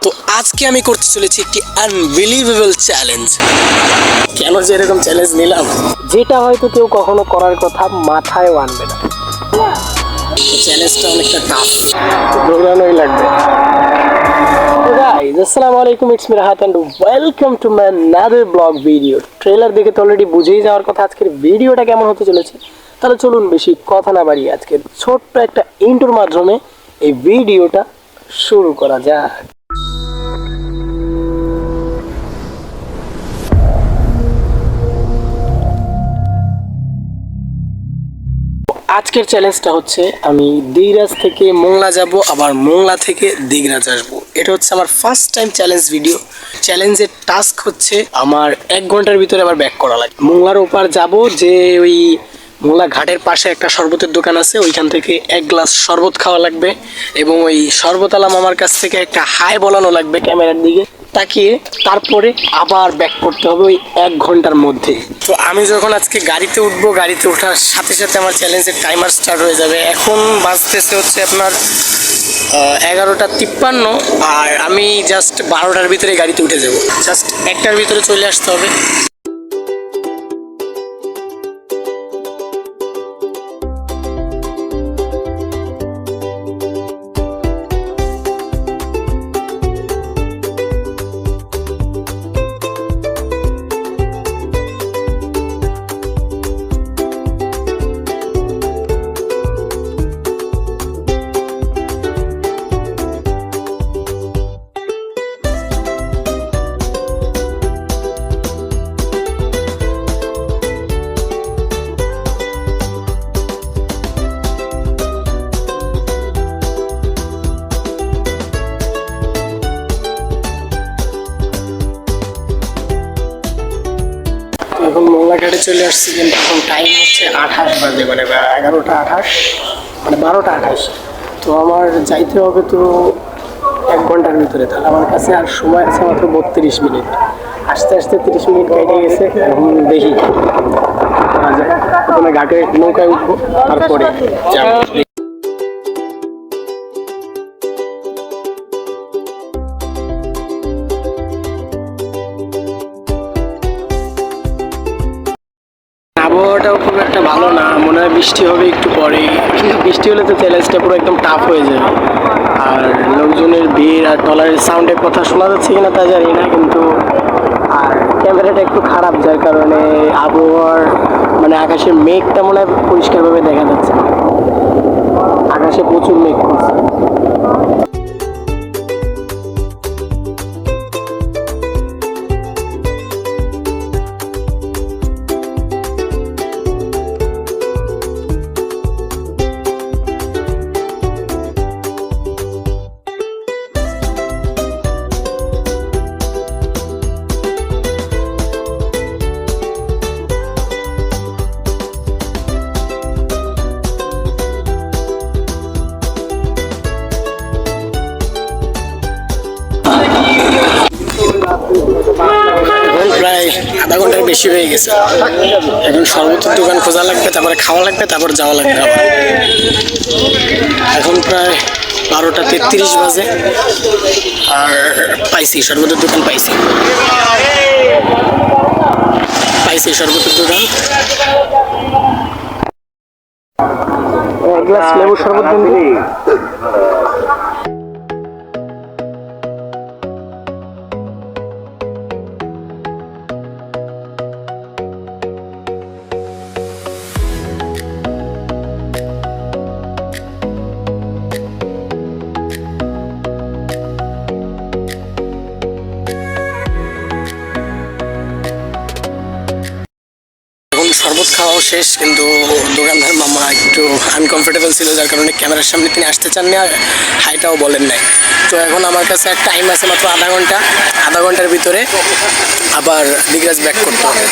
তো আজকে আমি করতে চলেছি একটি আনবিলিভেবল চ্যালেঞ্জ। কেন যে এরকম চ্যালেঞ্জ নিলাম, যেটা হয়তো কেউ কখনো করার কথা মাথায় আনবে না। চ্যালেঞ্জটা অনেকটা টাফ, দৌড়ানোই লাগবে। আসসালামু আলাইকুম, it's me Rahat and welcome to my another vlog video. Trailer দেখে তো অলরেডি বুঝেই যাওয়ার কথা আজকের ভিডিওটা কেমন হতে চলেছে। তাহলে চলুন বেশি কথা না বাড়িয়ে আজকের ছোট্ট একটা ইন্ট্রোর মাধ্যমে এই ভিডিওটা শুরু করা যাক। আজকের চ্যালেঞ্জটা হচ্ছে আমি দিগরাজ থেকে মোংলা যাব, আবার মোংলা থেকে দিগরাজ আসবো। এটা হচ্ছে আমার ফার্স্ট টাইম চ্যালেঞ্জ ভিডিও। চ্যালেঞ্জের টাস্ক হচ্ছে আমার 1 ঘন্টার ভিতরে আবার ব্যাক করা লাগে। মোংলার ওপার যাব, যে ওই মোংলা ঘাটের পাশে একটা শরবতের দোকান আছে, ওইখান থেকে 1 গ্লাস শরবত খাওয়া লাগবে এবং ওই শরবতওয়ালা মামার কাছ থেকে একটা হাই বলানো লাগবে ক্যামেরার দিকে তাকিয়ে। তারপরে আবার ব্যাক করতে হবে ওই 1 ঘন্টার মধ্যে। তো আমি যখন আজকে গাড়িতে উঠবো, গাড়িতে ওঠার সাথে সাথে আমার চ্যালেঞ্জের টাইমার স্টার্ট হয়ে যাবে। এখন বাজতেছে হচ্ছে আপনার 11:53, আর আমি জাস্ট 12টার ভিতরে গাড়িতে উঠে যাব। জাস্ট 1টার ভিতরে চলে আসতে হবে। এখন মোংলা ঘাটে চলে আসছি, কিন্তু এখন টাইম হচ্ছে 28 বাজে, মানে 11:28, মানে 12:28। তো আমার যাইতে হবে তো 1 ঘন্টার ভিতরে। তাহলে আমার কাছে আর সময় আছে মাত্র 32 মিনিট। আস্তে আস্তে 30 মিনিট কেটে গেছে। এখন দেখি প্রথমে ঘাটে নৌকায় উঠবো, তারপরে যাবো। আবহাওয়াটাও খুব একটা ভালো না, মনে হয় বৃষ্টি হবে একটু পরে, কিন্তু বৃষ্টি হলে তো চ্যালেঞ্জটা পুরো একদম টাফ হয়ে যাবে। আর লোকজনের ভিড় আর ট্রলারের সাউন্ডের কথা শোনা যাচ্ছে কিনা তা জানি না, কিন্তু আর ক্যামেরাটা একটু খারাপ, যার কারণে আবহাওয়ার মানে আকাশের মেঘটা মনে হয় পরিষ্কারভাবে দেখা যাচ্ছে না। আকাশে প্রচুর মেঘ করছে। প্রায় আধা ঘন্টার বেশি হয়ে গেছে। এখন শরবতের দোকান খোঁজা লাগবে, তারপরে খাওয়া লাগবে, তারপর যাওয়া লাগবে আবার। এখন প্রায় 12:33 বাজে, আর পাইছি শরবতের দোকান, পাইছি শরবতের দোকান। 1 গ্লাস লেবুর শরবত দিন। শরবত খাওয়াও শেষ, কিন্তু দোকানদার মামা একটু আনকমফোর্টেবল ছিল, যার কারণে ক্যামেরার সামনে তিনি আসতে চাননি আর হাইটাও বলেন নাই। তো এখন আমার কাছে এক টাইম আছে মাত্র আধা ঘন্টার ভিতরে আবার দিগরাজ ব্যাক করতে হবে।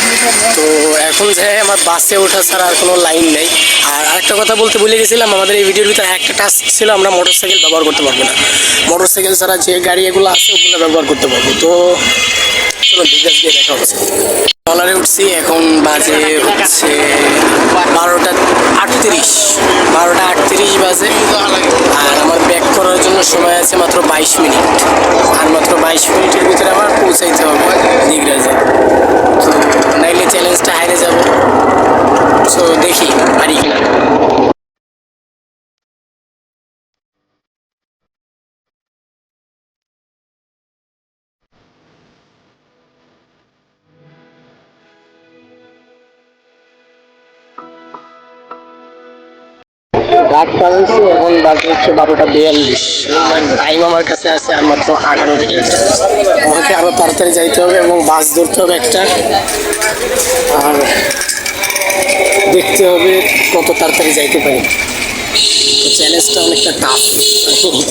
তো এখন যে আমার বাসে ওঠা ছাড়া আর কোনো লাইন নেই। আর আরেকটা কথা বলতে ভুলে গেছিলাম, আমাদের এই ভিডিওর ভিতরে একটা টাস্ক ছিল, আমরা মোটরসাইকেল ব্যবহার করতে পারবো না। মোটরসাইকেল ছাড়া যে গাড়ি এগুলো আছে ওগুলো ব্যবহার করতে পারবো। তো চলো দিগরাজ গিয়ে দেখা হচ্ছে। ট্রলারে উঠছি, এখন বাজে হচ্ছে 12:38 বাজে। আর আমার ব্যাক করার জন্য সময় আছে মাত্র 22 মিনিট, আর মাত্র রাত পার হয়েছে, এখন বাজে হচ্ছে 12টা 42। টাইম আমার কাছে আছে আর মাত্র 18 মিনিট। আমাকে আরো তাড়াতাড়ি যাইতে হবে এবং বাস ধরতে হবে একটা। আর দেখতে হবে কত তাড়াতাড়ি যাইতে পারি। চ্যালেঞ্জটা অনেকটা টাফ।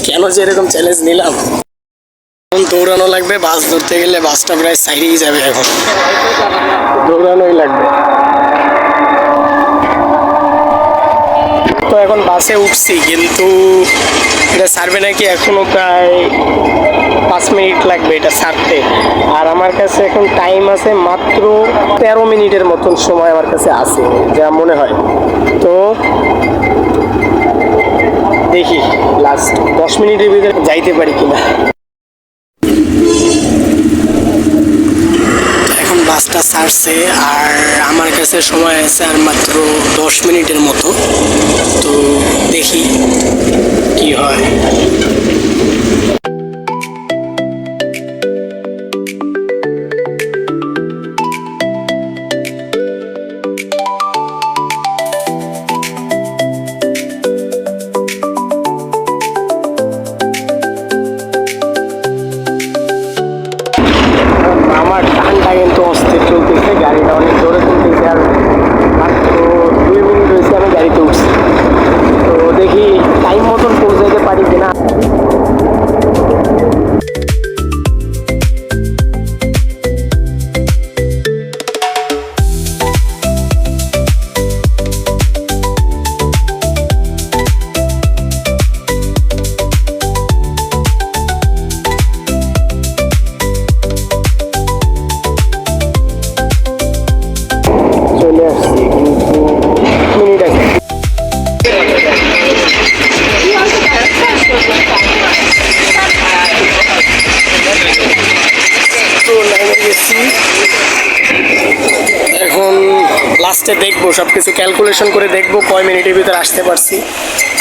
কেন যে এরকম চ্যালেঞ্জ নিলাম, এখন দৌড়ানো লাগবে। বাস ধরতে গেলে বাসটা প্রায় সাইডেই যাবে, এখন দৌড়ানোই লাগবে। তো এখন বাসে উঠছি, কিন্তু এটা ছাড়বে নাকি এখনো প্রায় 5 মিনিট লাগবে এটা ছাড়তে। আর আমার কাছে এখন টাইম আছে মাত্র 13 মিনিটের মতন সময় আমার কাছে আছে যা মনে হয়। তো দেখি লাস্ট 10 মিনিটের ভিতরে যাইতে পারি কিনা। এখন বাসটা ছাড়ছে আর আমার কাছে সময় আছে আর মাত্র 10 মিনিটের মতো। তো দেখি কি হয়। আমার টানটা কিন্তু অস্থির চলতেছে, গাড়িটা অনেক জোরে চলতেছে আর মাত্র 2 মিনিট হয়েছে আমি গাড়িতে উঠছি। তো দেখি টাইম মতন পৌঁছাইতে পারি কিনা। চলে আসছি কিন্তু মিনিট আছে। তো নেমে গেছি, এখন লাস্টে দেখবো সব কিছু ক্যালকুলেশন করে দেখবো কয় মিনিটের ভিতরে আসতে পারছি,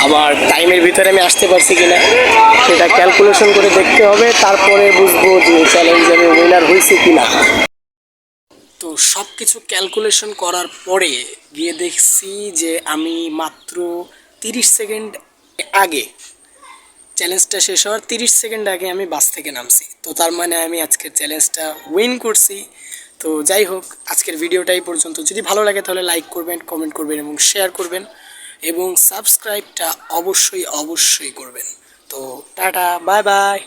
আবার টাইমের ভিতরে আমি আসতে পারছি কিনা সেটা ক্যালকুলেশন করে দেখতে হবে। তারপরে বুঝবো যে চ্যালেঞ্জে আমি উইনার হয়েছি কিনা। তো সব কিছু ক্যালকুলেশন করার পরে গিয়ে দেখছি যে আমি মাত্র 30 সেকেন্ড আগে, চ্যালেঞ্জটা শেষ হওয়ার 30 সেকেন্ড আগে আমি বাস থেকে নামছি। তো তার মানে আমি আজকের চ্যালেঞ্জটা উইন করছি। তো যাই হোক, আজকের ভিডিওটাই পর্যন্ত। যদি ভালো লাগে তাহলে লাইক করবেন, কমেন্ট করবেন এবং শেয়ার করবেন এবং সাবস্ক্রাইবটা অবশ্যই অবশ্যই করবেন। তো টাটা, বাই বাই।